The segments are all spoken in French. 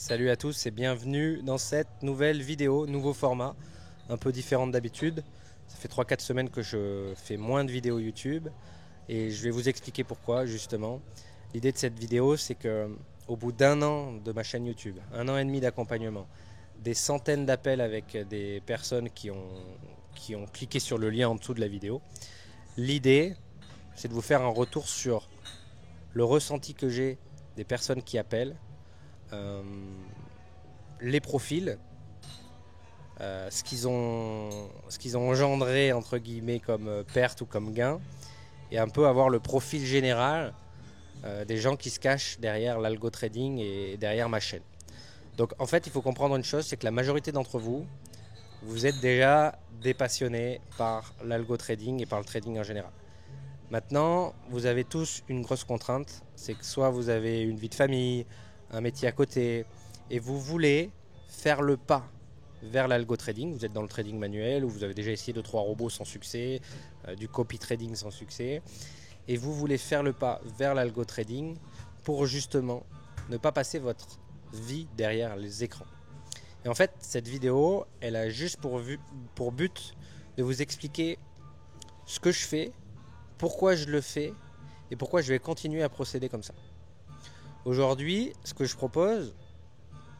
Salut à tous et bienvenue dans cette nouvelle vidéo, nouveau format, un peu différent d'habitude. Ça fait 3-4 semaines que je fais moins de vidéos YouTube et je vais vous expliquer pourquoi justement. L'idée de cette vidéo, c'est que au bout d'un an de ma chaîne YouTube, un an et demi d'accompagnement, des centaines d'appels avec des personnes qui ont cliqué sur le lien en dessous de la vidéo, l'idée, c'est de vous faire un retour sur le ressenti que j'ai des personnes qui appellent, euh, les profils, ce qu'ils ont engendré entre guillemets comme perte ou comme gain, et un peu avoir le profil général des gens qui se cachent derrière l'algo trading et derrière ma chaîne. Donc en fait, il faut comprendre une chose, c'est que la majorité d'entre vous, vous êtes déjà des passionnés par l'algo trading et par le trading en général. Maintenant, vous avez tous une grosse contrainte, c'est que soit vous avez une vie de famille, un métier à côté, et vous voulez faire le pas vers l'algo trading. Vous êtes dans le trading manuel ou vous avez déjà essayé 2-3 robots sans succès, du copy trading sans succès, et vous voulez faire le pas vers l'algo trading pour justement ne pas passer votre vie derrière les écrans. Et en fait, cette vidéo, elle a juste pour but de vous expliquer ce que je fais, pourquoi je le fais et pourquoi je vais continuer à procéder comme ça. Aujourd'hui, ce que je propose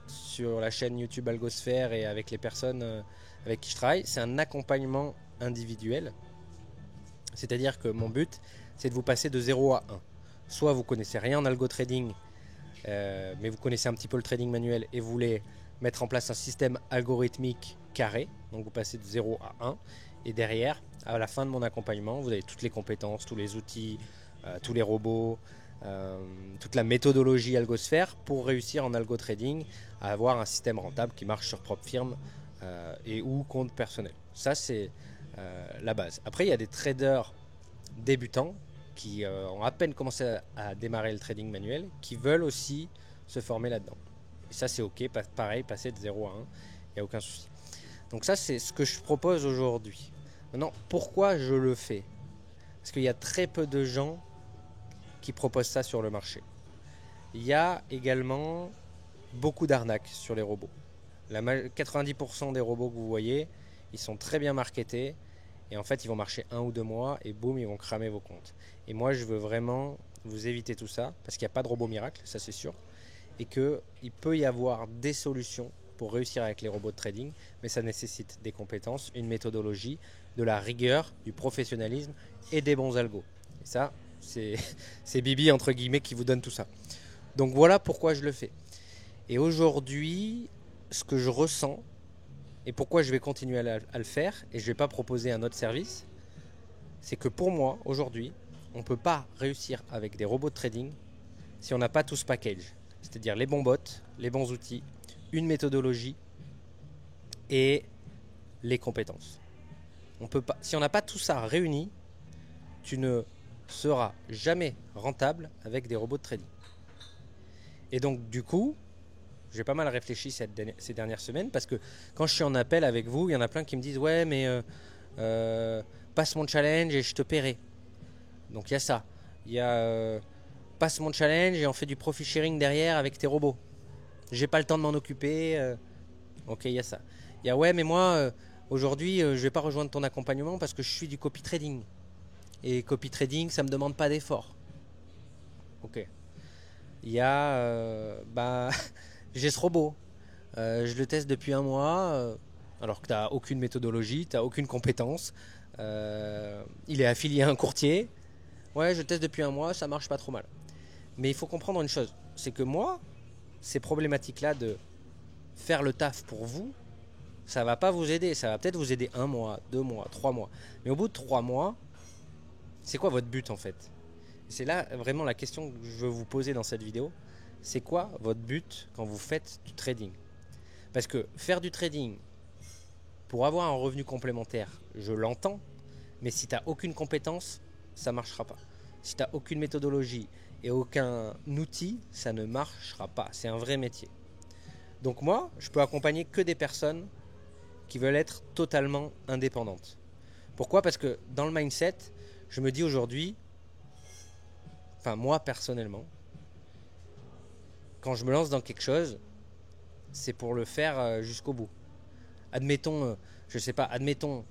sur la chaîne YouTube Algosphère et avec les personnes avec qui je travaille, c'est un accompagnement individuel. C'est-à-dire que mon but, c'est de vous passer de 0 à 1. Soit vous connaissez rien en algo trading, mais vous connaissez un petit peu le trading manuel et vous voulez mettre en place un système algorithmique carré, donc vous passez de 0 à 1. Et derrière, à la fin de mon accompagnement, vous avez toutes les compétences, tous les outils, tous les robots, toute la méthodologie algosphère pour réussir en algo trading à avoir un système rentable qui marche sur propre firme et ou compte personnel. Ça, c'est la base. Après, il y a des traders débutants qui ont à peine commencé à démarrer le trading manuel qui veulent aussi se former là-dedans. Et ça, c'est OK. Pareil, passer de 0 à 1, il n'y a aucun souci. Donc ça, c'est ce que je propose aujourd'hui. Maintenant, pourquoi je le fais? Parce qu'il y a très peu de gens qui proposent ça sur le marché. Il y a également beaucoup d'arnaques sur les robots. 90% des robots que vous voyez, ils sont très bien marketés et en fait ils vont marcher 1 ou 2 mois et boum, ils vont cramer vos comptes. Et moi je veux vraiment vous éviter tout ça parce qu'il n'y a pas de robot miracle, ça c'est sûr, et qu'il peut y avoir des solutions pour réussir avec les robots de trading, mais ça nécessite des compétences, une méthodologie, de la rigueur, du professionnalisme et des bons algos. Et ça, c'est Bibi entre guillemets qui vous donne tout ça. Donc voilà pourquoi je le fais. Et aujourd'hui, ce que je ressens et pourquoi je vais continuer à le faire et je ne vais pas proposer un autre service, c'est que pour moi, aujourd'hui, on ne peut pas réussir avec des robots de trading si on n'a pas tout ce package. C'est-à-dire les bons bots, les bons outils, une méthodologie et les compétences. On peut pas, si on n'a pas tout ça réuni, tu ne seras jamais rentable avec des robots de trading. Et donc du coup, j'ai pas mal réfléchi ces dernières semaines parce que quand je suis en appel avec vous, il y en a plein qui me disent ouais mais passe mon challenge et je te paierai. Donc il y a ça. Il y a passe mon challenge et on fait du profit sharing derrière avec tes robots. J'ai pas le temps de m'en occuper. Ok, il y a ça. Il y a ouais mais moi aujourd'hui je vais pas rejoindre ton accompagnement parce que je suis du copy trading. Et copy trading ça me demande pas d'effort. Ok. Il y a j'ai ce robot. Je le teste depuis 1 mois, alors que tu n'as aucune méthodologie, tu n'as aucune compétence. Il est affilié à un courtier. Ouais, je teste depuis 1 mois, ça marche pas trop mal. Mais il faut comprendre une chose, c'est que moi, ces problématiques-là de faire le taf pour vous, ça va pas vous aider. Ça va peut-être vous aider 1 mois, 2 mois, 3 mois. Mais au bout de 3 mois, c'est quoi votre but en fait? C'est là vraiment la question que je veux vous poser dans cette vidéo. C'est quoi votre but quand vous faites du trading? Parce que faire du trading pour avoir un revenu complémentaire, je l'entends, mais si tu n'as aucune compétence, ça ne marchera pas. Si tu n'as aucune méthodologie et aucun outil, ça ne marchera pas. C'est un vrai métier. Donc moi, je peux accompagner que des personnes qui veulent être totalement indépendantes. Pourquoi? Parce que dans le mindset, je me dis aujourd'hui, enfin moi personnellement, quand je me lance dans quelque chose, c'est pour le faire jusqu'au bout. Admettons, je sais pas, admettons,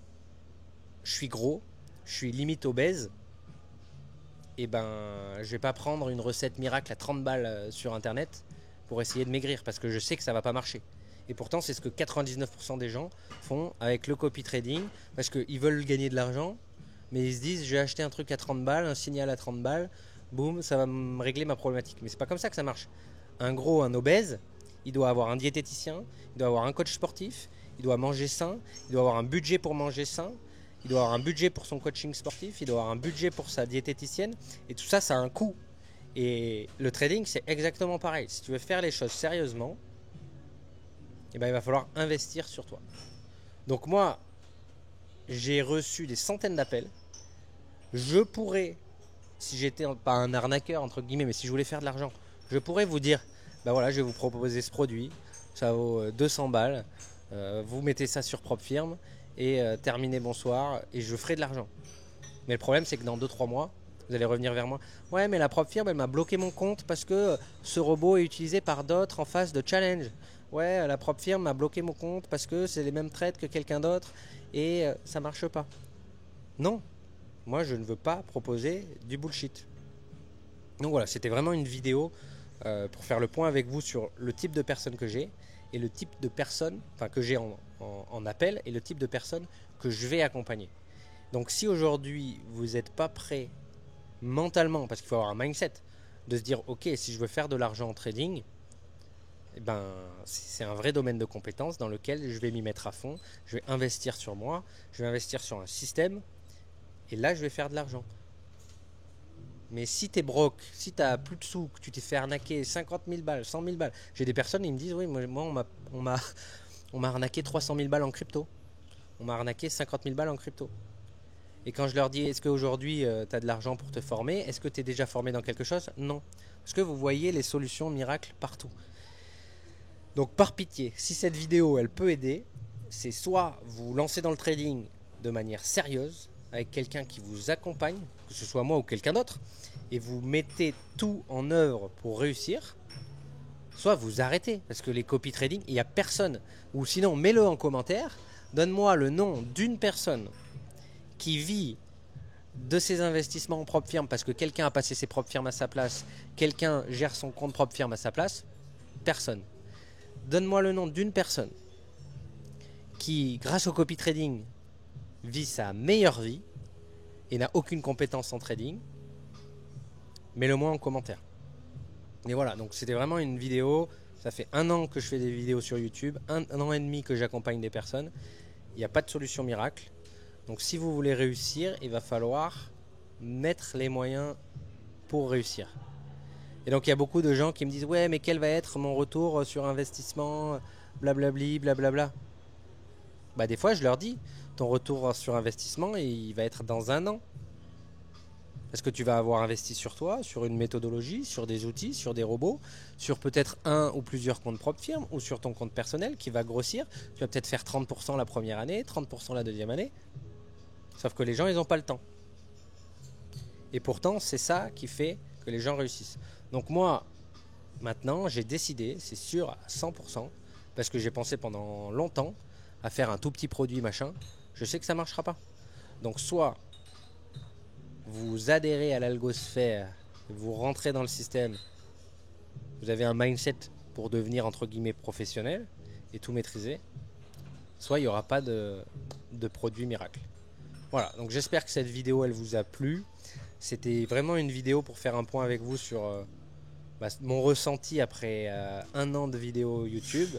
je suis gros, je suis limite obèse, et ben je vais pas prendre une recette miracle à 30 balles sur internet pour essayer de maigrir parce que je sais que ça va pas marcher. Et pourtant c'est ce que 99% des gens font avec le copy trading parce qu'ils veulent gagner de l'argent, mais ils se disent je vais acheter un truc à 30 balles, un signal à 30 balles, boum, ça va me régler ma problématique. Mais c'est pas comme ça que ça marche. Un obèse, il doit avoir un diététicien, il doit avoir un coach sportif, il doit manger sain, il doit avoir un budget pour manger sain, il doit avoir un budget pour son coaching sportif, il doit avoir un budget pour sa diététicienne, et tout ça, ça a un coût. Et le trading, c'est exactement pareil. Si tu veux faire les choses sérieusement, eh ben, il va falloir investir sur toi. Donc moi, j'ai reçu des centaines d'appels. Je pourrais, si j'étais pas un arnaqueur, entre guillemets, mais si je voulais faire de l'argent, je pourrais vous dire, bah voilà, je vais vous proposer ce produit, ça vaut 200 balles, vous mettez ça sur PropFirm, et terminez bonsoir, et je ferai de l'argent. Mais le problème, c'est que dans 2-3 mois, vous allez revenir vers moi. Ouais, mais la PropFirm, elle m'a bloqué mon compte parce que ce robot est utilisé par d'autres en phase de challenge. Ouais, la PropFirm m'a bloqué mon compte parce que c'est les mêmes trades que quelqu'un d'autre et ça marche pas. Non, moi je ne veux pas proposer du bullshit. Donc voilà, c'était vraiment une vidéo pour faire le point avec vous sur le type de personne que j'ai et le type de personne, enfin que j'ai en appel et le type de personne que je vais accompagner. Donc si aujourd'hui vous n'êtes pas prêt mentalement, parce qu'il faut avoir un mindset, de se dire ok, si je veux faire de l'argent en trading, eh ben, c'est un vrai domaine de compétence dans lequel je vais m'y mettre à fond, je vais investir sur moi, je vais investir sur un système, et là je vais faire de l'argent. Mais si t'es broke, si t'as plus de sous, que tu t'es fait arnaquer 50 000 balles, 100 000 balles, j'ai des personnes qui me disent oui, moi on m'a arnaqué 300 000 balles en crypto, on m'a arnaqué 50 000 balles en crypto. Et quand je leur dis est-ce qu'aujourd'hui tu as de l'argent pour te former, est-ce que tu es déjà formé dans quelque chose? Non. Parce que vous voyez les solutions miracles partout. Donc par pitié, si cette vidéo elle peut aider, c'est soit vous lancez dans le trading de manière sérieuse, avec quelqu'un qui vous accompagne, que ce soit moi ou quelqu'un d'autre, et vous mettez tout en œuvre pour réussir, soit vous arrêtez, parce que les copy trading, il n'y a personne. Ou sinon, mets-le en commentaire, donne-moi le nom d'une personne qui vit de ses investissements en propre firme parce que quelqu'un a passé ses propres firmes à sa place, quelqu'un gère son compte propre firme à sa place, personne. Donne-moi le nom d'une personne qui, grâce au copy trading, vit sa meilleure vie et n'a aucune compétence en trading, mets-le-moi en commentaire. Et voilà, donc c'était vraiment une vidéo, ça fait 1 an que je fais des vidéos sur YouTube, un an et demi que j'accompagne des personnes, il n'y a pas de solution miracle. Donc si vous voulez réussir, il va falloir mettre les moyens pour réussir. Et donc il y a beaucoup de gens qui me disent ouais, mais quel va être mon retour sur investissement, blablabli, blablabla. Bah des fois je leur dis, ton retour sur investissement il va être dans 1 an. Parce que tu vas avoir investi sur toi, sur une méthodologie, sur des outils, sur des robots, sur peut-être un ou plusieurs comptes propres firmes ou sur ton compte personnel qui va grossir. Tu vas peut-être faire 30% la première année, 30% la deuxième année. Sauf que les gens, ils n'ont pas le temps. Et pourtant, c'est ça qui fait que les gens réussissent. Donc moi, maintenant, j'ai décidé, c'est sûr à 100%, parce que j'ai pensé pendant longtemps à faire un tout petit produit machin, je sais que ça ne marchera pas. Donc soit vous adhérez à l'algosphère, vous rentrez dans le système, vous avez un mindset pour devenir entre guillemets professionnel et tout maîtriser, soit il n'y aura pas de produit miracle. Voilà, donc j'espère que cette vidéo elle vous a plu. C'était vraiment une vidéo pour faire un point avec vous sur mon ressenti après 1 an de vidéos YouTube.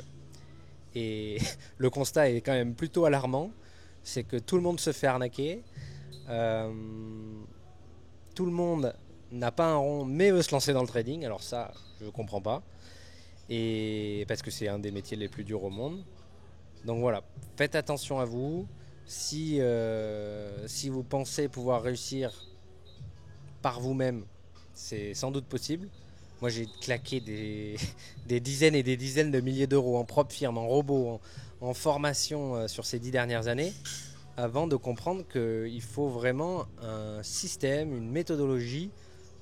Et le constat est quand même plutôt alarmant. C'est que tout le monde se fait arnaquer. Tout le monde n'a pas un rond mais veut se lancer dans le trading. Alors ça, je ne comprends pas. Et parce que c'est un des métiers les plus durs au monde. Donc voilà, faites attention à vous. Si vous pensez pouvoir réussir par vous-même, c'est sans doute possible. Moi j'ai claqué des dizaines et des dizaines de milliers d'euros en propre firme, en robot, en formation sur ces 10 dernières années, avant de comprendre qu'il faut vraiment un système, une méthodologie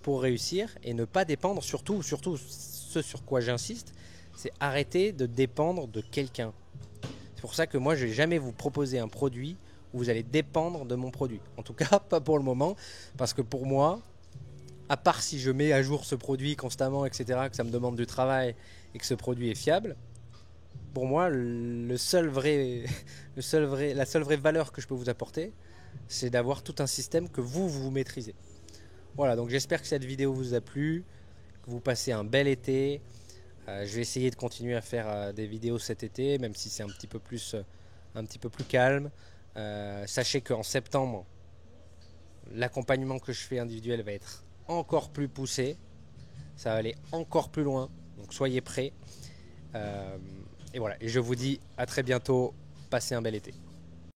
pour réussir et ne pas dépendre, surtout ce sur quoi j'insiste, c'est arrêter de dépendre de quelqu'un. C'est pour ça que moi, je ne vais jamais vous proposer un produit où vous allez dépendre de mon produit. En tout cas, pas pour le moment, parce que pour moi, à part si je mets à jour ce produit constamment, etc., que ça me demande du travail et que ce produit est fiable, pour moi, la seule vraie valeur que je peux vous apporter, c'est d'avoir tout un système que vous maîtrisez. Voilà, donc j'espère que cette vidéo vous a plu, que vous passez un bel été. Je vais essayer de continuer à faire des vidéos cet été, même si c'est un petit peu plus calme. Sachez qu'en septembre, l'accompagnement que je fais individuel va être encore plus poussé. Ça va aller encore plus loin, donc soyez prêts. Et voilà, et je vous dis à très bientôt, passez un bel été.